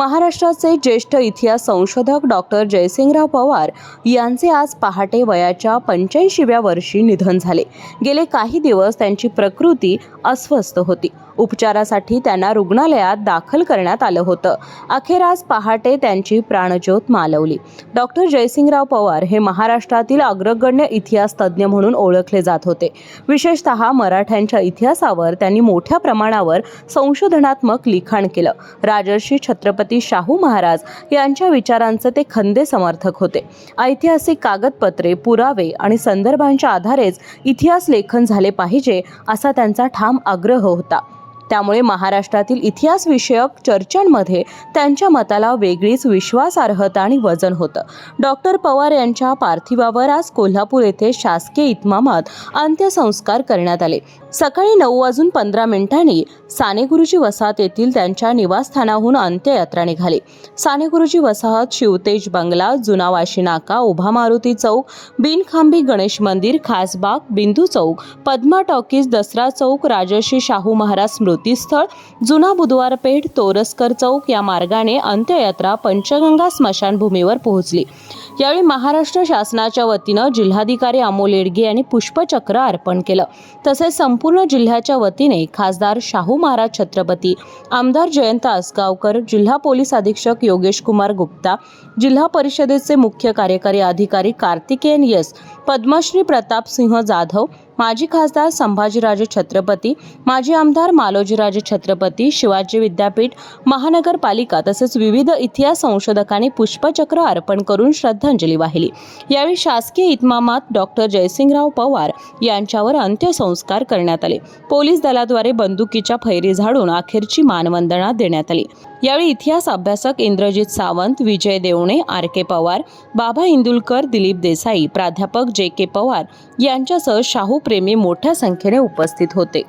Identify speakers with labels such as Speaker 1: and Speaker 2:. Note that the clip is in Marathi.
Speaker 1: महाराष्ट्राचे ज्येष्ठ इतिहास संशोधक डॉक्टर जयसिंगराव पवार यांचे आज पहाटे वयाच्या 85व्या वर्षी निधन झाले। गेले काही दिवस त्यांची प्रकृती अस्वस्थ होती। उपचारासाठी त्यांना रुग्णालयात दाखल करण्यात आलं होतं। अखेर आज पहाटे त्यांची प्राणज्योत मालवली। डॉक्टर जयसिंगराव पवार हे महाराष्ट्रातील अग्रगण्य इतिहास तज्ज्ञ म्हणून ओळखले जात होते। विशेषतः मराठ्यांच्या इतिहासावर त्यांनी मोठ्या प्रमाणावर संशोधनात्मक लिखाण केलं। राजर्षी छत्रपती शाहू महाराज यांच्या विचारांचे ते खंदे समर्थक होते। ऐतिहासिक कागदपत्रे, पुरावे आणि संदर्भांच्या आधारेच इतिहास लेखन झाले पाहिजे असा त्यांचा ठाम आग्रह होता। त्यामुळे महाराष्ट्रातील इतिहास विषयक चर्चांमध्ये त्यांच्या मताला वेगळीच विश्वासार्हता आणि वजन होतं। डॉक्टर पवार यांच्या पार्थिवावर आज कोल्हापूर येथे शासकीय इतमामात अंत्यसंस्कार करण्यात आले। सकाळी 9:15 सानेगुरुजी वसाहत येथील त्यांच्या निवासस्थानाहून अंत्ययात्रा निघाली। सानेगुरुजी वसाहत, शिवतेज बंगला, जुना वाशी नाका, उभा मारुती चौक, बिनखांबी गणेश मंदिर, खासबाग, बिंदू चौक, पद्मा टॉकीज, दसरा चौक, राजर्षी शाहू महाराज स्मृतीस्थळ, जुना बुधवार पेठ, तोरसकर चौक या मार्गाने अंत्ययात्रा पंचगंगा स्मशानभूमीवर पोहोचली। यावेळी महाराष्ट्र शासनाच्या वतीनं जिल्हाधिकारी अमोल येडगे यांनी पुष्पचक्र अर्पण केलं। तसेच संपूर्ण जिल्ह्याच्या वतीने खासदार शाहू महाराज छत्रपती, आमदार जयंत आसगावकर, जिल्हा पोलीस अधीक्षक योगेश कुमार गुप्ता, जिल्हा परिषदेचे मुख्य कार्यकारी अधिकारी कार्तिकेयन एस, पद्मश्री प्रताप सिंह जाधव, माजी खासदार संभाजीराजे छत्रपती, माजी आमदार मालोजीराजे छत्रपती, शिवाजी विद्यापीठ, महानगरपालिका तसेच विविध इतिहास संशोधकांनी पुष्पचक्र अर्पण करून श्रद्धांजली वाहिली। यावेळी शासकीय इतमामात डॉक्टर जयसिंगराव पवार यांच्यावर अंत्यसंस्कार करण्यात आले। पोलीस दलाद्वारे बंदुकीच्या फैरी झाडून अखेरची मानवंदना देण्यात आली। यावेळी इतिहास अभ्यासक इंद्रजित सावंत, विजय देवणे, आर.के. पवार, बाबा इंदुलकर, दिलीप देसाई, प्राध्यापक जे.के. पवार यांच्यासह शाहू प्रेमी मोठ्या संख्येने उपस्थित होते।